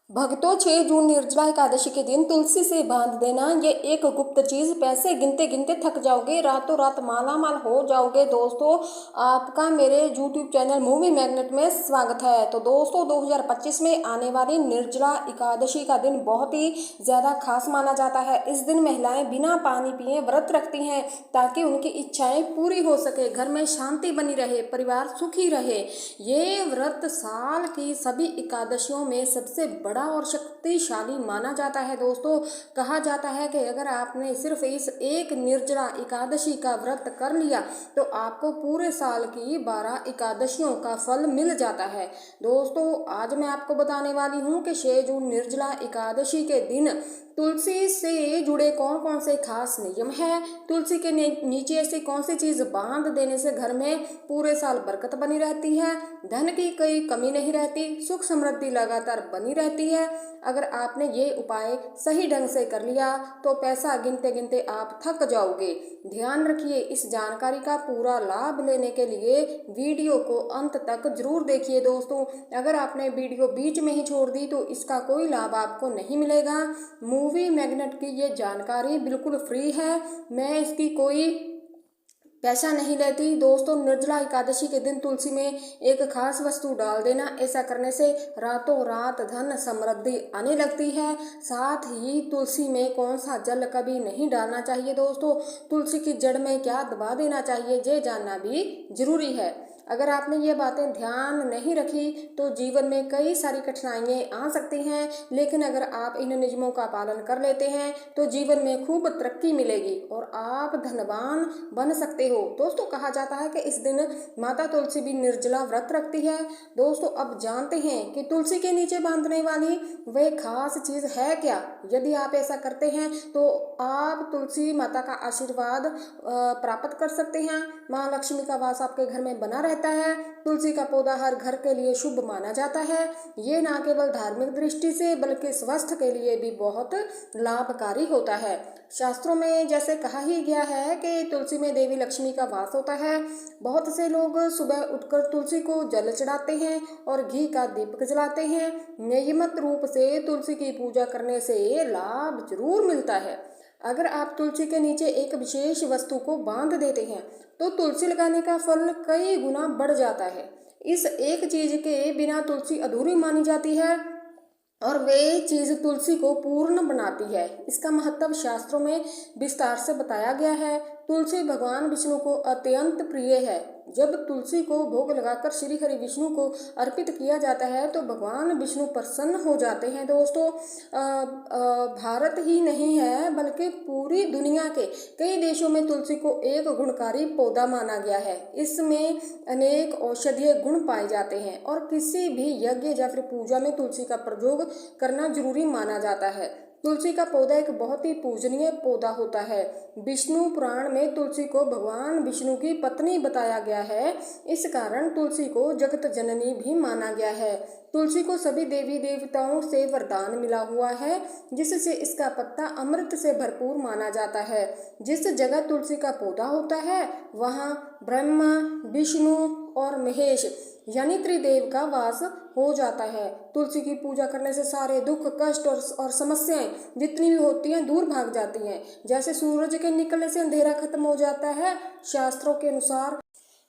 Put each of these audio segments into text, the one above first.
भक्तों, 6 जून निर्जला एकादशी के दिन तुलसी से बांध देना ये एक गुप्त चीज। पैसे गिनते गिनते थक जाओगे, रातों रात माला माल हो जाओगे। दोस्तों, आपका मेरे YouTube चैनल मूवी मैग्नेट में स्वागत है। तो दोस्तों, 2025 में आने वाली निर्जला एकादशी का दिन बहुत ही ज़्यादा खास माना जाता है। इस दिन महिलाएं बिना पानी पिए व्रत रखती हैं ताकि उनकी इच्छाएं पूरी हो सके, घर में शांति बनी रहे, परिवार सुखी रहे। ये व्रत साल की सभी एकादशियों में सबसे बड़ा और शक्तिशाली माना जाता है। दोस्तों, कहा जाता है कि अगर आपने सिर्फ इस एक निर्जला एकादशी का व्रत कर लिया तो आपको पूरे साल की 12 एकादशियों का फल मिल जाता है। दोस्तों, आज मैं आपको बताने वाली हूँ कि 6 जून निर्जला एकादशी के दिन तुलसी से जुड़े कौन कौन से खास नियम है। तुलसी के नीचे ऐसी कौन सी चीज बांध देने से घर में पूरे साल बरकत बनी रहती है, धन की कोई कमी नहीं रहती, सुख समृद्धि लगातार बनी रहती है। अगर आपने ये उपाय सही ढंग से कर लिया तो पैसा गिनते गिनते आप थक जाओगे। ध्यान रखिए, इस जानकारी का पूरा लाभ लेने के लिए वीडियो को अंत तक जरूर देखिए। दोस्तों, अगर आपने वीडियो बीच में ही छोड़ दी तो इसका कोई लाभ आपको नहीं मिलेगा। मूवी मैग्नेट की ये जानकारी बिल्कुल फ्री है, मैं इसकी कोई पैसा नहीं लेती। दोस्तों, निर्जला एकादशी के दिन तुलसी में एक खास वस्तु डाल देना, ऐसा करने से रातों रात धन समृद्धि आने लगती है। साथ ही तुलसी में कौन सा जल कभी नहीं डालना चाहिए। दोस्तों, तुलसी की जड़ में क्या दबा देना चाहिए, ये जानना भी जरूरी है। अगर आपने ये बातें ध्यान नहीं रखी तो जीवन में कई सारी कठिनाइयाँ आ सकती हैं, लेकिन अगर आप इन नियमों का पालन कर लेते हैं तो जीवन में खूब तरक्की मिलेगी और आप धनवान बन सकते हो। दोस्तों, कहा जाता है कि इस दिन माता तुलसी भी निर्जला व्रत रखती है। दोस्तों, अब जानते हैं कि तुलसी के नीचे बांधने वाली वह खास चीज है क्या। यदि आप ऐसा करते हैं तो आप तुलसी माता का आशीर्वाद प्राप्त कर सकते हैं। माँ लक्ष्मी का वास आपके घर में बना रहता है। तुलसी का पौधा हर घर के लिए शुभ माना जाता है। ये न केवल धार्मिक दृष्टि से बल्कि स्वास्थ्य के लिए भी बहुत लाभकारी होता है। शास्त्रों में जैसे कहा ही गया है कि तुलसी में देवी लक्ष्मी का वास होता है। बहुत से लोग सुबह उठकर तुलसी को जल चढ़ाते हैं और घी का दीपक जलाते हैं। नियमित रूप से तुलसी की पूजा करने से लाभ जरूर मिलता है। अगर आप तुलसी के नीचे एक विशेष वस्तु को बांध देते हैं तो तुलसी लगाने का फल कई गुना बढ़ जाता है। इस एक चीज के बिना तुलसी अधूरी मानी जाती है और वे चीज तुलसी को पूर्ण बनाती है। इसका महत्व शास्त्रों में विस्तार से बताया गया है। तुलसी भगवान विष्णु को अत्यंत प्रिय है। जब तुलसी को भोग लगाकर श्री हरि विष्णु को अर्पित किया जाता है तो भगवान विष्णु प्रसन्न हो जाते हैं। दोस्तों, भारत ही नहीं है बल्कि पूरी दुनिया के कई देशों में तुलसी को एक गुणकारी पौधा माना गया है। इसमें अनेक औषधीय गुण पाए जाते हैं और किसी भी यज्ञ या फिर पूजा में तुलसी का प्रयोग करना जरूरी माना जाता है। तुलसी का पौधा एक बहुत ही पूजनीय पौधा होता है। विष्णु पुराण में तुलसी को भगवान विष्णु की पत्नी बताया गया है। इस कारण तुलसी को जगत जननी भी माना गया है। तुलसी को सभी देवी देवताओं से वरदान मिला हुआ है, जिससे इसका पत्ता अमृत से भरपूर माना जाता है। जिस जगह तुलसी का पौधा होता है वहाँ ब्रह्मा, विष्णु और महेश यानी त्रिदेव का वास हो जाता है। तुलसी की पूजा करने से सारे दुख, कष्ट और समस्याएं जितनी भी होती हैं दूर भाग जाती हैं। जैसे सूरज के निकलने से अंधेरा खत्म हो जाता है। शास्त्रों के अनुसार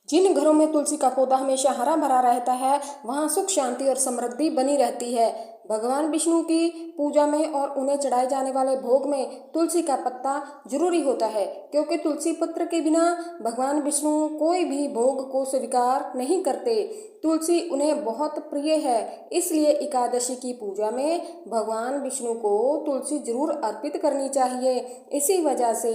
जिन घरों में तुलसी का पौधा हमेशा हरा भरा रहता है वहाँ सुख, शांति और समृद्धि बनी रहती है। भगवान विष्णु की पूजा में और उन्हें चढ़ाए जाने वाले भोग में तुलसी का पत्ता जरूरी होता है, क्योंकि तुलसी पत्र के बिना भगवान विष्णु कोई भी भोग को स्वीकार नहीं करते। तुलसी उन्हें बहुत प्रिय है, इसलिए एकादशी की पूजा में भगवान विष्णु को तुलसी जरूर अर्पित करनी चाहिए। इसी वजह से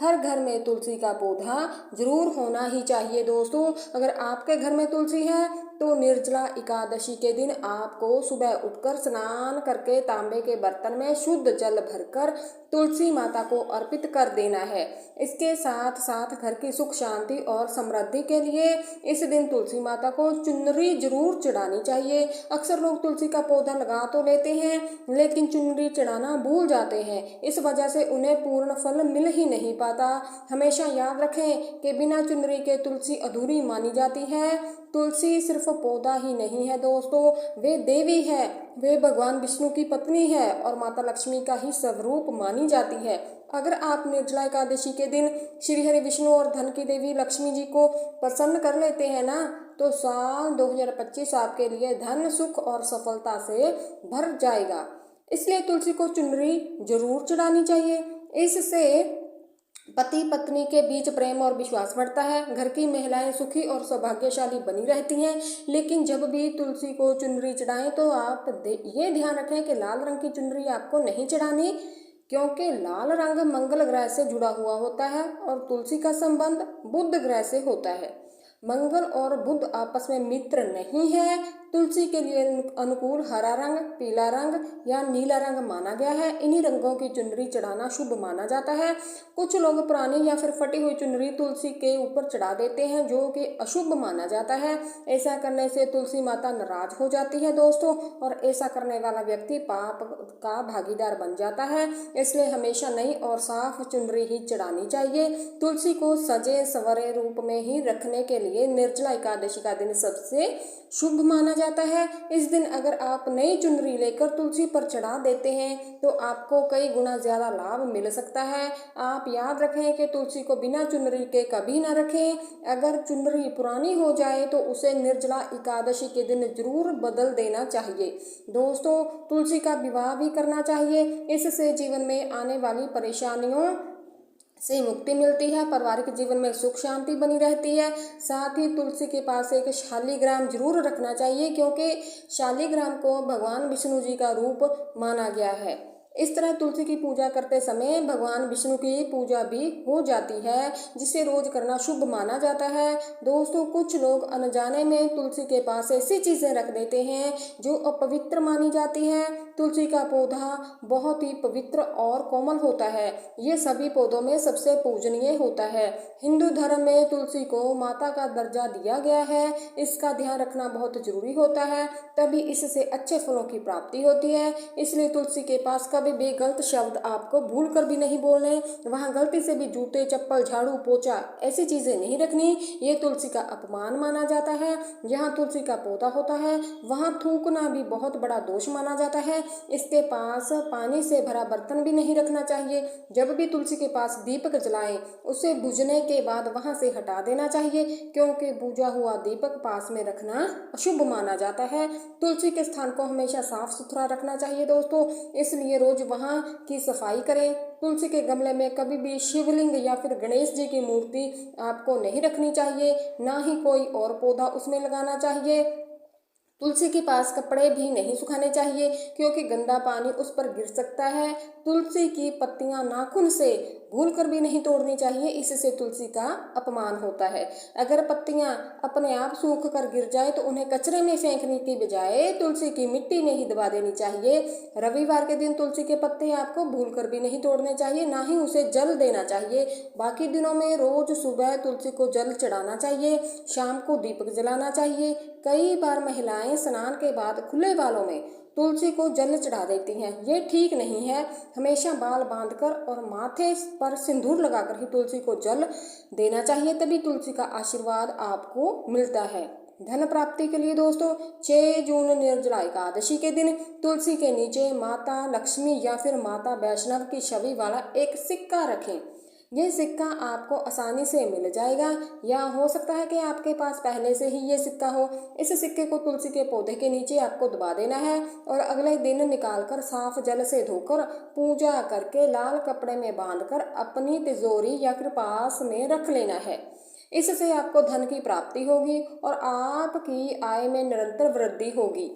हर घर में तुलसी का पौधा जरूर होना ही चाहिए। दोस्तों, अगर आपके घर में तुलसी है तो निर्जला एकादशी के दिन आपको सुबह उठकर स्नान करके तांबे के बर्तन में शुद्ध जल भरकर तुलसी माता को अर्पित कर देना है। इसके साथ साथ घर की सुख, शांति और समृद्धि के लिए इस दिन तुलसी माता को चुनरी जरूर चढ़ानी चाहिए। अक्सर लोग तुलसी का पौधा लगा तो लेते हैं लेकिन चुनरी चढ़ाना भूल जाते हैं। इस वजह से उन्हें पूर्ण फल मिल ही नहीं पाता। हमेशा याद रखें कि बिना चुनरी के तुलसी अधूरी मानी जाती है। तुलसी सिर्फ पौधा ही नहीं है दोस्तों, वे देवी है, वे भगवान विष्णु की पत्नी है और माता लक्ष्मी का ही स्वरूप मानी जाती है। अगर आप निर्जला एकादशी के दिन श्री हरि विष्णु और धन की देवी लक्ष्मी जी को प्रसन्न कर लेते हैं ना, तो साल 2025 आपके लिए धन, सुख और सफलता से भर जाएगा। इसलिए तुलसी को चुनरी जरूर चढ़ानी चाहिए। इससे पति पत्नी के बीच प्रेम और विश्वास बढ़ता है, घर की महिलाएं सुखी और सौभाग्यशाली बनी रहती हैं। लेकिन जब भी तुलसी को चुनरी चढ़ाएं तो आप ये ध्यान रखें कि लाल रंग की चुनरी आपको नहीं चढ़ानी, क्योंकि लाल रंग मंगल ग्रह से जुड़ा हुआ होता है और तुलसी का संबंध बुध ग्रह से होता है। मंगल और बुध आपस में मित्र नहीं है। तुलसी के लिए अनुकूल हरा रंग, पीला रंग या नीला रंग माना गया है। इन्हीं रंगों की चुनरी चढ़ाना शुभ माना जाता है। कुछ लोग पुरानी या फिर फटी हुई चुनरी तुलसी के ऊपर चढ़ा देते हैं, जो कि अशुभ माना जाता है। ऐसा करने से तुलसी माता नाराज हो जाती है दोस्तों, और ऐसा करने वाला व्यक्ति पाप का भागीदार बन जाता है। इसलिए हमेशा नई और साफ चुनरी ही चढ़ानी चाहिए। तुलसी को सजे संवरे रूप में ही रखने के लिए निर्जला एकादशी का दिन सबसे शुभ माना जाता है। इस दिन अगर आप नई चुनरी लेकर तुलसी पर चढ़ा देते हैं तो आपको कई गुना ज्यादा लाभ मिल सकता है। आप याद रखें कि तुलसी को बिना चुनरी के कभी ना रखें। अगर चुनरी पुरानी हो जाए तो उसे निर्जला एकादशी के दिन जरूर बदल देना चाहिए। दोस्तों, तुलसी का विवाह भी करना चाहिए। इससे जीवन में आने वाली परेशानियों से मुक्ति मिलती है, पारिवारिक जीवन में सुख शांति बनी रहती है। साथ ही तुलसी के पास एक शालिग्राम जरूर रखना चाहिए, क्योंकि शालिग्राम को भगवान विष्णु जी का रूप माना गया है। इस तरह तुलसी की पूजा करते समय भगवान विष्णु की पूजा भी हो जाती है, जिसे रोज करना शुभ माना जाता है। दोस्तों, कुछ लोग अनजाने में तुलसी के पास ऐसी चीजें रख देते हैं जो अपवित्र मानी जाती है। तुलसी का पौधा बहुत ही पवित्र और कोमल होता है। ये सभी पौधों में सबसे पूजनीय होता है। हिंदू धर्म में तुलसी को माता का दर्जा दिया गया है। इसका ध्यान रखना बहुत जरूरी होता है, तभी इससे अच्छे फलों की प्राप्ति होती है। इसलिए तुलसी के पास कभी भी गलत शब्द आपको भूल कर भी नहीं बोलने। वहाँ गलती से भी जूते, चप्पल, झाड़ू, पोछा ऐसी चीजें नहीं रखनी। ये तुलसी का अपमान माना जाता है। जहाँ तुलसी का पौधा होता है वहाँ थूकना भी बहुत बड़ा दोष माना जाता है। इसके पास पानी से भरा बर्तन भी नहीं रखना चाहिए। जब भी तुलसी के पास दीपक जलाएं, उसे बुझने के बाद वहां से हटा देना चाहिए, क्योंकि बुझा हुआ दीपक पास में रखना अशुभ माना जाता है। तुलसी के स्थान को हमेशा साफ सुथरा रखना चाहिए दोस्तों, इसलिए रोज वहां की सफाई करें। तुलसी के गमले में कभी भी शिवलिंग या फिर गणेश जी की मूर्ति आपको नहीं रखनी चाहिए, ना ही कोई और पौधा उसमें लगाना चाहिए। तुलसी के पास कपड़े भी नहीं सुखाने चाहिए, क्योंकि गंदा पानी उस पर गिर सकता है। तुलसी की पत्तियां नाखून से भूलकर भी नहीं तोड़नी चाहिए, इससे तुलसी का अपमान होता है। अगर पत्तियां अपने आप सूख कर गिर जाए तो उन्हें कचरे में फेंकने की बजाय तुलसी की मिट्टी में ही दबा देनी चाहिए। रविवार के दिन तुलसी के पत्ते आपको भूलकर भी नहीं तोड़ने चाहिए, ना ही उसे जल देना चाहिए। बाकी दिनों में रोज सुबह तुलसी को जल चढ़ाना चाहिए, शाम को दीपक जलाना चाहिए। कई बार महिलाएं स्नान के बाद खुले बालों में तुलसी को जल चढ़ा देती हैं, ये ठीक नहीं है। हमेशा बाल बांधकर और माथे पर सिंदूर लगाकर ही तुलसी को जल देना चाहिए, तभी तुलसी का आशीर्वाद आपको मिलता है। धन प्राप्ति के लिए दोस्तों 6 जून निर्जला एकादशी के दिन तुलसी के नीचे माता लक्ष्मी या फिर माता वैष्णव की छवि वाला एक सिक्का रखें। ये सिक्का आपको आसानी से मिल जाएगा, या हो सकता है कि आपके पास पहले से ही ये सिक्का हो। इस सिक्के को तुलसी के पौधे के नीचे आपको दबा देना है और अगले दिन निकालकर साफ जल से धोकर पूजा करके लाल कपड़े में बांधकर अपनी तिजोरी या फिर पास में रख लेना है। इससे आपको धन की प्राप्ति होगी और आपकी आय में निरंतर वृद्धि होगी।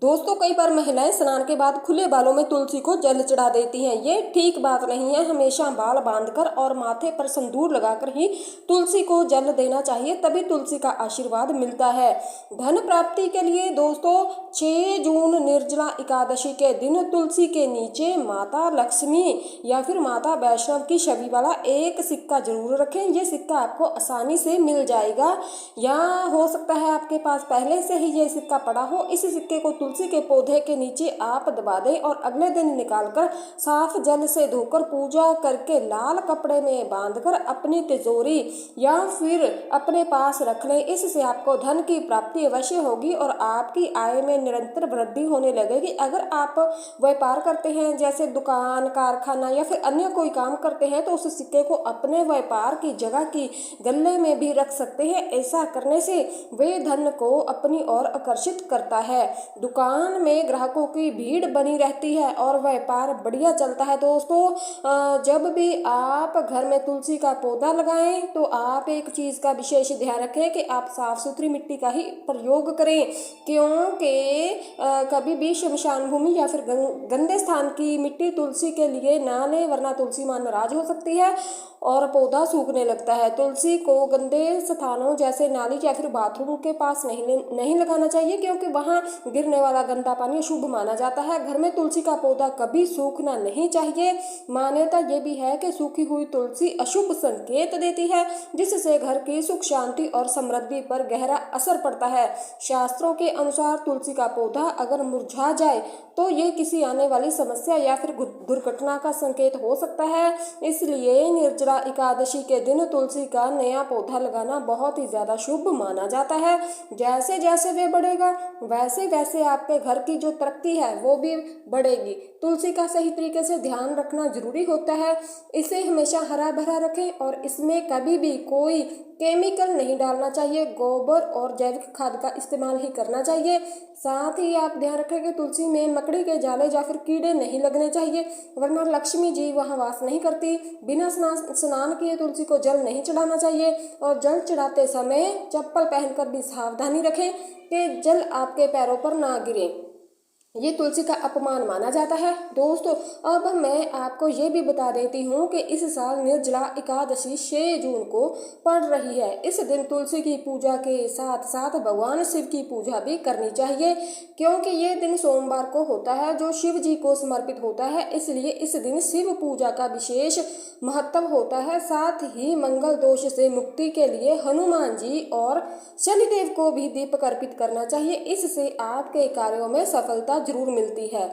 दोस्तों, कई बार महिलाएं स्नान के बाद खुले बालों में तुलसी को जल चढ़ा देती हैं, ये ठीक बात नहीं है। हमेशा बाल बांधकर और माथे पर सिंदूर लगाकर ही तुलसी को जल देना चाहिए, तभी तुलसी का आशीर्वाद मिलता है। धन प्राप्ति के लिए दोस्तों 6 जून निर्जला एकादशी के दिन तुलसी के नीचे माता लक्ष्मी या फिर माता वैष्णव की छवि वाला एक सिक्का जरूर रखें। ये सिक्का आपको आसानी से मिल जाएगा, या हो सकता है आपके पास पहले से ही ये सिक्का पड़ा हो। इस सिक्के को तुलसी के पौधे के नीचे आप दबा दें और अगले दिन निकालकर साफ जल से धोकर पूजा करके लाल कपड़े में बांधकर अपनी तिजोरी या फिर अपने पास रख लें। इससे आपको धन की प्राप्ति अवश्य होगी और आपकी आय में निरंतर वृद्धि होने लगेगी। अगर आप व्यापार करते हैं, जैसे दुकान, कारखाना या फिर अन्य कोई काम करते हैं, तो उस सिक्के को अपने व्यापार की जगह की गल्ले में भी रख सकते हैं। ऐसा करने से वे धन को अपनी ओर आकर्षित करता है। दुकान में ग्राहकों की भीड़ बनी रहती है और व्यापार बढ़िया चलता है। दोस्तों, जब भी आप घर में तुलसी का पौधा लगाएं तो आप एक चीज़ का विशेष ध्यान रखें कि आप साफ सुथरी मिट्टी का ही प्रयोग करें, क्योंकि कभी भी शमशान भूमि या फिर गंदे स्थान की मिट्टी तुलसी के लिए ना लें, वरना तुलसी मां नाराज हो सकती है और पौधा सूखने लगता है। तुलसी को गंदे स्थानों जैसे नाली या फिर बाथरूम के पास नहीं लगाना चाहिए, क्योंकि वहां गिरने वाला गंदा पानी अशुभ माना जाता है। घर में तुलसी का पौधा कभी सूखना नहीं चाहिए। मान्यता ये भी है कि सूखी हुई तुलसी अशुभ संकेत देती है, जिससे घर की सुख शांति और समृद्धि पर गहरा असर पड़ता है। शास्त्रों के अनुसार तुलसी का पौधा अगर मुरझा जाए तो ये किसी आने वाली समस्या या फिर दुर्घटना का संकेत हो सकता है। इसलिए निर्जला एकादशी के दिन तुलसी का नया पौधा लगाना बहुत ही ज्यादा शुभ माना जाता है। जैसे जैसे वे बढ़ेगा वैसे वैसे आपके घर की जो तरक्की है वो भी बढ़ेगी। तुलसी का सही तरीके से ध्यान रखना जरूरी होता है। इसे हमेशा हरा भरा रखें और इसमें कभी भी कोई केमिकल नहीं डालना चाहिए। गोबर और जैविक खाद का इस्तेमाल ही करना चाहिए। साथ ही आप ध्यान रखें कि तुलसी में मकड़ी के जाले या फिर कीड़े नहीं लगने चाहिए, वरना लक्ष्मी जी वहां वास नहीं करती। बिना स्नान किए तुलसी को जल नहीं चढ़ाना चाहिए और जल चढ़ाते समय चप्पल पहनकर भी सावधानी रखें कि जल आपके पैरों पर ना गिरे। ये तुलसी का अपमान माना जाता है। दोस्तों, अब मैं आपको ये भी बता देती हूँ कि इस साल निर्जला एकादशी 6 जून को पड़ रही है। इस दिन तुलसी की पूजा के साथ साथ भगवान शिव की पूजा भी करनी चाहिए, क्योंकि ये दिन सोमवार को होता है जो शिव जी को समर्पित होता है। इसलिए इस दिन शिव पूजा का विशेष महत्व होता है। साथ ही मंगल दोष से मुक्ति के लिए हनुमान जी और शनिदेव को भी दीपक अर्पित करना चाहिए। इससे आपके कार्यों में सफलता जरूर मिलती है।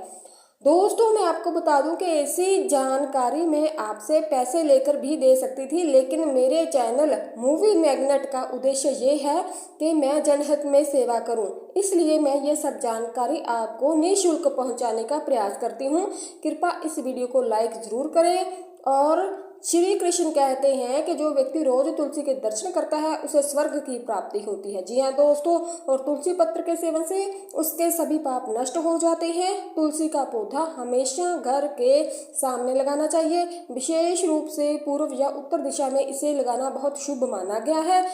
दोस्तों, मैं आपको बता दूं कि ऐसी जानकारी मैं आपसे पैसे लेकर भी दे सकती थी, लेकिन मेरे चैनल मूवी मैग्नेट का उद्देश्य ये है कि मैं जनहित में सेवा करूं, इसलिए मैं ये सब जानकारी आपको निःशुल्क पहुंचाने का प्रयास करती हूं। कृपया इस वीडियो को लाइक जरूर करें। और श्री कृष्ण कहते हैं कि जो व्यक्ति रोज तुलसी के दर्शन करता है उसे स्वर्ग की प्राप्ति होती है। जी हाँ दोस्तों, और तुलसी पत्र के सेवन से उसके सभी पाप नष्ट हो जाते हैं। तुलसी का पौधा हमेशा घर के सामने लगाना चाहिए। विशेष रूप से पूर्व या उत्तर दिशा में इसे लगाना बहुत शुभ माना गया है।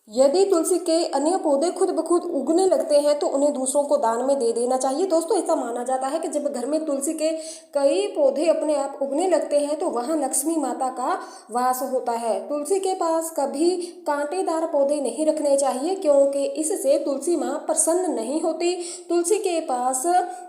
यदि तुलसी के अन्य पौधे खुद ब खुद उगने लगते हैं तो उन्हें दूसरों को दान में दे देना चाहिए। दोस्तों, ऐसा माना जाता है कि जब घर में तुलसी के कई पौधे अपने आप उगने लगते हैं तो वहां लक्ष्मी माता का वास होता है। तुलसी के पास कभी कांटेदार पौधे नहीं रखने चाहिए, क्योंकि इससे तुलसी माँ प्रसन्न नहीं होती। तुलसी के पास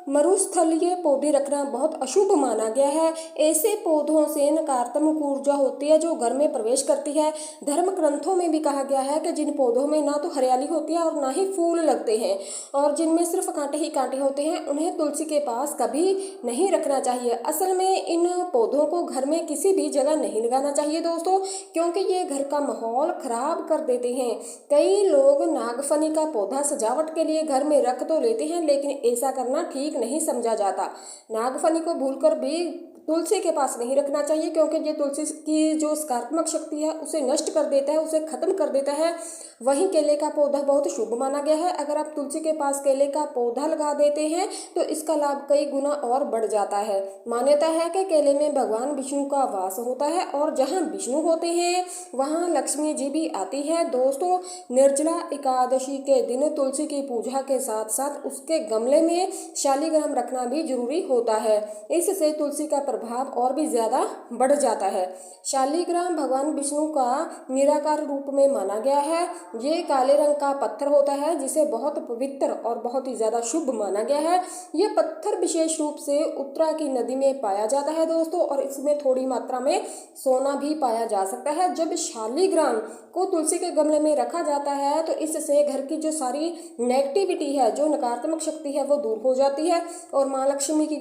मरुस्थलीय पौधे रखना बहुत अशुभ माना गया है। ऐसे पौधों से नकारात्मक ऊर्जा होती है जो घर में प्रवेश करती है। धर्म ग्रंथों में भी कहा गया है कि जिन पौधों में ना तो हरियाली होती है और ना ही फूल लगते हैं और जिनमें सिर्फ कांटे ही कांटे होते हैं, उन्हें तुलसी के पास कभी नहीं रखना चाहिए। असल में इन पौधों को घर में किसी भी जगह नहीं लगाना चाहिए दोस्तों, क्योंकि ये घर का माहौल खराब कर देते हैं। कई लोग नागफनी का पौधा सजावट के लिए घर में रख तो लेते हैं, लेकिन ऐसा करना ठीक नहीं समझा जाता। नागफनी को भूलकर भी तुलसी के पास नहीं रखना चाहिए, क्योंकि ये तुलसी की जो सकारात्मक शक्ति है उसे नष्ट कर देता है, उसे खत्म कर देता है। वहीं केले का पौधा बहुत शुभ माना गया है। अगर आप तुलसी के पास केले का पौधा लगा देते हैं तो इसका लाभ कई गुना और बढ़ जाता है। मान्यता है कि केले में भगवान विष्णु का वास होता है और जहां विष्णु होते हैं वहां लक्ष्मी जी भी आती है। दोस्तों, निर्जला एकादशी के दिन तुलसी की पूजा के साथ साथ उसके गमले में शालिग्राम रखना भी जरूरी होता है। इससे तुलसी का प्रभाव और भी ज़्यादा बढ़ जाता है। शालिग्राम भगवान विष्णु का निराकार रूप में माना गया है। ये काले रंग का पत्थर होता है जिसे बहुत पवित्र और बहुत ही ज़्यादा शुभ माना गया है। ये पत्थर विशेष रूप से उत्तरा की नदी में पाया जाता है दोस्तों, और इसमें थोड़ी मात्रा में सोना भी पाया जा सकता है। जब शालिग्राम को तुलसी के गमले में रखा जाता है तो इससे घर की जो सारी नेगेटिविटी है, जो नकारात्मक शक्ति है, वो दूर हो जाती है और माँ लक्ष्मी की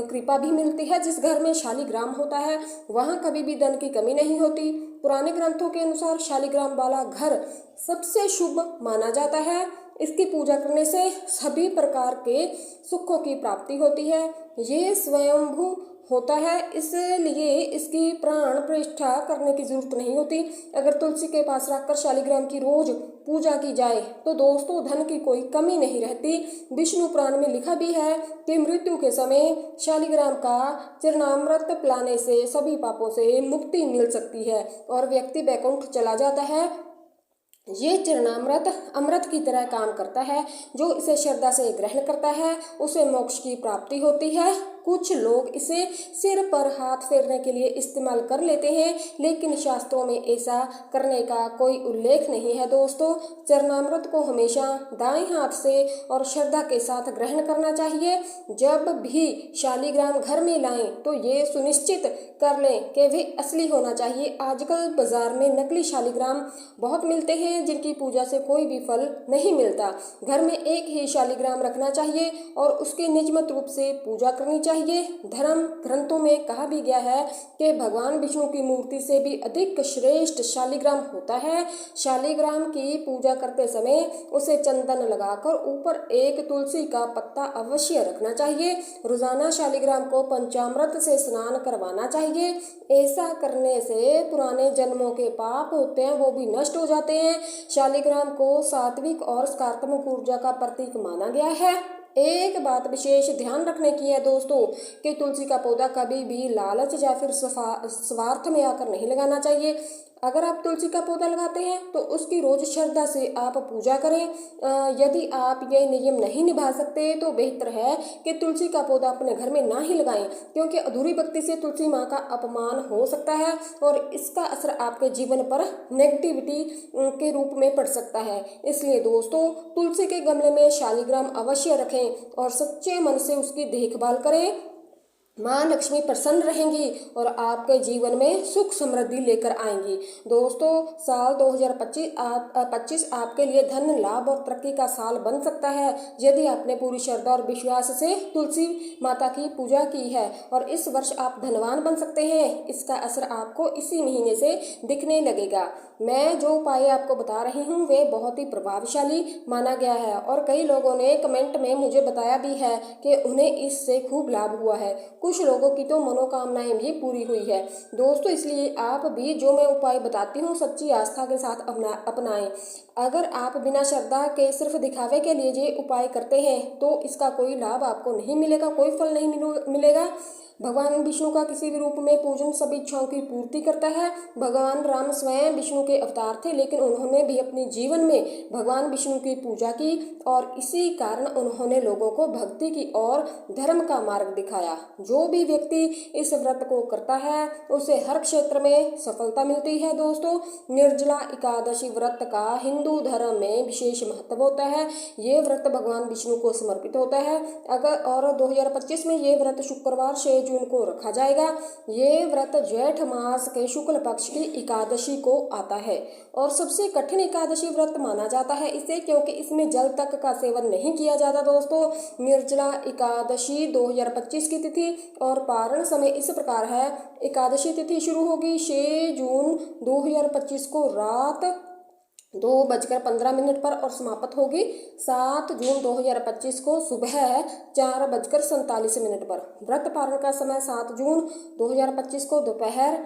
कृपा भी मिलती है। जिस घर में शालिग्राम होता है वहाँ कभी भी धन की कमी नहीं होती। पुराने ग्रंथों के अनुसार शालिग्राम वाला घर सबसे शुभ माना जाता है। इसकी पूजा करने से सभी प्रकार के सुखों की प्राप्ति होती है। ये स्वयंभू होता है, इसलिए इसकी प्राण प्रतिष्ठा करने की जरूरत नहीं होती। अगर तुलसी के पास रखकर शालिग्राम की रोज पूजा की जाए तो दोस्तों धन की कोई कमी नहीं रहती। विष्णु पुराण में लिखा भी है कि मृत्यु के समय शालिग्राम का चरणामृत पिलाने से सभी पापों से मुक्ति मिल सकती है और व्यक्ति वैकुंठ चला जाता है। ये चरणामृत अमृत की तरह काम करता है। जो इसे श्रद्धा से ग्रहण करता है उसे मोक्ष की प्राप्ति होती है। कुछ लोग इसे सिर पर हाथ फेरने के लिए इस्तेमाल कर लेते हैं, लेकिन शास्त्रों में ऐसा करने का कोई उल्लेख नहीं है दोस्तों। चरणामृत को हमेशा दाएं हाथ से और श्रद्धा के साथ ग्रहण करना चाहिए। जब भी शालिग्राम घर में लाएं तो ये सुनिश्चित कर लें कि वे असली होना चाहिए। आजकल बाजार में नकली शालिग्राम बहुत मिलते हैं जिनकी पूजा से कोई भी फल नहीं मिलता। घर में एक ही शालिग्राम रखना चाहिए और उसकी नियमित रूप से पूजा करनी चाहिए। धर्म ग्रंथों में कहा भी गया है कि भगवान विष्णु की मूर्ति से भी अधिक श्रेष्ठ शालिग्राम होता है। शालिग्राम की पूजा करते समय उसे चंदन लगाकर ऊपर एक तुलसी का पत्ता अवश्य रखना चाहिए। रोजाना शालिग्राम को पंचामृत से स्नान करवाना चाहिए। ऐसा करने से पुराने जन्मों के पाप होते हैं वो भी नष्ट हो जाते हैं। शालिग्राम को सात्विक और सकारात्मक ऊर्जा का प्रतीक माना गया है। एक बात विशेष ध्यान रखने की है दोस्तों कि तुलसी का पौधा कभी भी लालच या फिर स्वार्थ में आकर नहीं लगाना चाहिए। अगर आप तुलसी का पौधा लगाते हैं तो उसकी रोज श्रद्धा से आप पूजा करें। यदि आप ये नियम नहीं निभा सकते तो बेहतर है कि तुलसी का पौधा अपने घर में ना ही लगाएं, क्योंकि अधूरी भक्ति से तुलसी माँ का अपमान हो सकता है और इसका असर आपके जीवन पर नेगेटिविटी के रूप में पड़ सकता है। इसलिए दोस्तों तुलसी के गमले में शालिग्राम अवश्य रखें और सच्चे मन से उसकी देखभाल करें। माँ लक्ष्मी प्रसन्न रहेंगी और आपके जीवन में सुख समृद्धि लेकर आएंगी। दोस्तों साल 2025 आपके लिए धन लाभ और तरक्की का साल बन सकता है यदि आपने पूरी श्रद्धा और विश्वास से तुलसी माता की पूजा की है, और इस वर्ष आप धनवान बन सकते हैं। इसका असर आपको इसी महीने से दिखने लगेगा। मैं जो उपाय आपको बता रही हूँ वे बहुत ही प्रभावशाली माना गया है और कई लोगों ने कमेंट में मुझे बताया भी है कि उन्हें इससे खूब लाभ हुआ है। कुछ लोगों की तो मनोकामनाएं भी पूरी हुई है दोस्तों। इसलिए आप भी जो मैं उपाय बताती हूँ सच्ची आस्था के साथ अपनाएं। अगर आप बिना श्रद्धा के सिर्फ दिखावे के लिए ये उपाय करते हैं तो इसका कोई लाभ आपको नहीं मिलेगा, कोई फल नहीं मिलेगा। भगवान विष्णु का किसी भी रूप में पूजन सभी इच्छाओं की पूर्ति करता है। भगवान राम स्वयं विष्णु के अवतार थे, लेकिन उन्होंने भी अपने जीवन में भगवान विष्णु की पूजा की और इसी कारण उन्होंने लोगों को भक्ति की और धर्म का मार्ग दिखाया। जो भी व्यक्ति इस व्रत को करता है उसे हर क्षेत्र में सफलता मिलती है दोस्तों। निर्जला एकादशी व्रत का हिंदू धर्म में विशेष महत्व होता है। ये व्रत भगवान विष्णु को समर्पित होता है। अगर और 2025 में ये व्रत शुक्रवार 6 जून को रखा जाएगा। ये व्रत जेठ मास के शुक्ल पक्ष की एकादशी को आता है और सबसे कठिन एकादशी व्रत माना जाता है इसे, क्योंकि इसमें जल तक का सेवन नहीं किया जाता दोस्तों। निर्जला एकादशी 2025 की तिथि और पारण समय इस प्रकार है। एकादशी तिथि शुरू होगी 6 जून 2025 को रात 2:15 पर और समाप्त होगी 7 जून 2025 को सुबह 4:47 पर। व्रत पारण का समय 7 जून 2025 को दोपहर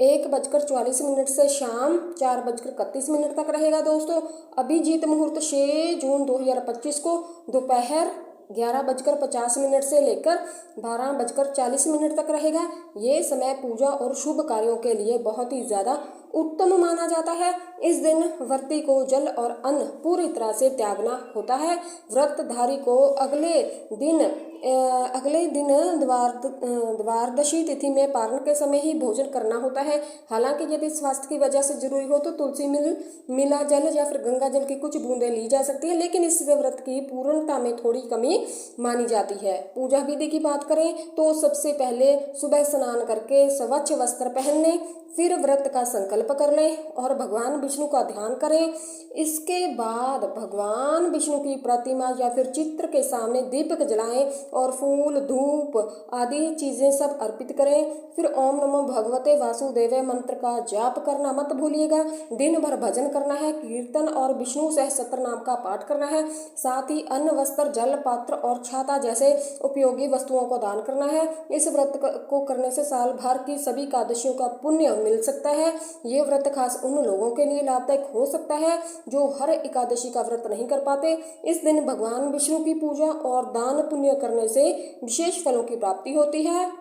1:44 से शाम 4:31 तक रहेगा दोस्तों। अभिजीत मुहूर्त 6 जून 2025 को दोपहर 11:50 से लेकर 12:40 तक रहेगा। ये समय पूजा और शुभ कार्यों के लिए बहुत ही ज़्यादा उत्तम माना जाता है। इस दिन व्रती को जल और अन्न पूरी तरह से त्यागना होता है। व्रतधारी को अगले दिन अगले दिन द्वादशी तिथि में पारण के समय ही भोजन करना होता है। हालांकि यदि स्वास्थ्य की वजह से जरूरी हो तो तुलसी मिला जल या फिर गंगा जल की कुछ बूंदें ली जा सकती है, लेकिन इस व्रत की पूर्णता में थोड़ी कमी मानी जाती है। पूजा विधि की बात करें तो सबसे पहले सुबह स्नान करके स्वच्छ वस्त्र पहन लें, फिर व्रत का संकल्प कर लें और भगवान विष्णु का ध्यान करें। इसके बाद भगवान विष्णु की प्रतिमा या फिर चित्र के सामने दीपक जलाएं और फूल धूप आदि चीजें सब अर्पित करें। फिर ओम नमो भगवते वासुदेव मंत्र का जाप करना मत भूलिएगा। दिन भर भजन करना है, कीर्तन और विष्णु सहस्त्र नाम का पाठ करना है। साथ ही अन्न वस्त्र जल पात्र और छाता जैसे उपयोगी वस्तुओं को दान करना है। इस व्रत को करने से साल भर की सभी एकादशियों का पुण्य मिल सकता है। ये व्रत खास उन लोगों के लिए लाभदायक हो सकता है जो हर एकादशी का व्रत नहीं कर पाते। इस दिन भगवान विष्णु की पूजा और दान पुण्य करने से विशेष फलों की प्राप्ति होती है।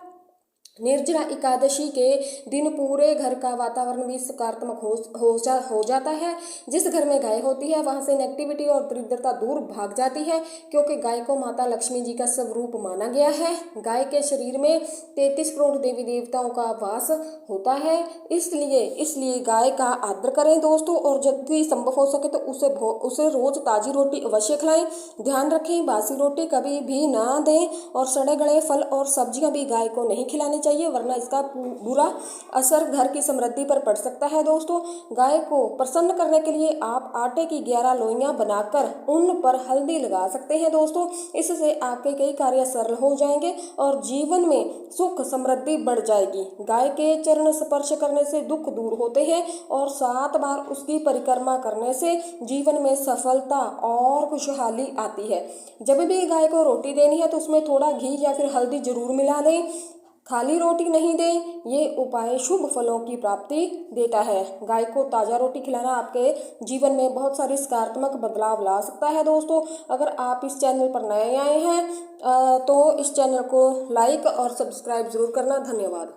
निर्जला एकादशी के दिन पूरे घर का वातावरण भी सकारात्मक हो जाता है। जिस घर में गाय होती है वहां से नेगेटिविटी और दरिद्रता दूर भाग जाती है, क्योंकि गाय को माता लक्ष्मी जी का स्वरूप माना गया है। गाय के शरीर में 33 करोड़ देवी देवताओं का वास होता है, इसलिए गाय का आदर करें दोस्तों, और जब भी संभव हो सके तो उसे रोज ताजी रोटी अवश्य खिलाएं। ध्यान रखें, बासी रोटी कभी भी ना दें और सड़े गले फल और सब्जियां भी गाय को नहीं खिलानी चाहिए, वरना इसका बुरा असर घर की समृद्धि पर पड़ सकता है। दोस्तों, गाय को प्रसन्न करने के लिए आप आटे की 11 लोइयां बनाकर उन पर हल्दी लगा सकते हैं दोस्तों। इससे आपके कई कार्य सरल हो जाएंगे और जीवन में सुख समृद्धि बढ़ जाएगी। गाय के चरण स्पर्श करने से दुख दूर होते हैं और 7 बार उसकी परिक्रमा करने से जीवन में सफलता और खुशहाली आती है। जब भी गाय को रोटी देनी है तो उसमें थोड़ा घी या फिर हल्दी जरूर मिला दें, खाली रोटी नहीं दें। ये उपाय शुभ फलों की प्राप्ति देता है। गाय को ताज़ा रोटी खिलाना आपके जीवन में बहुत सारी सकारात्मक बदलाव ला सकता है दोस्तों। अगर आप इस चैनल पर नए आए हैं तो इस चैनल को लाइक और सब्सक्राइब जरूर करना। धन्यवाद।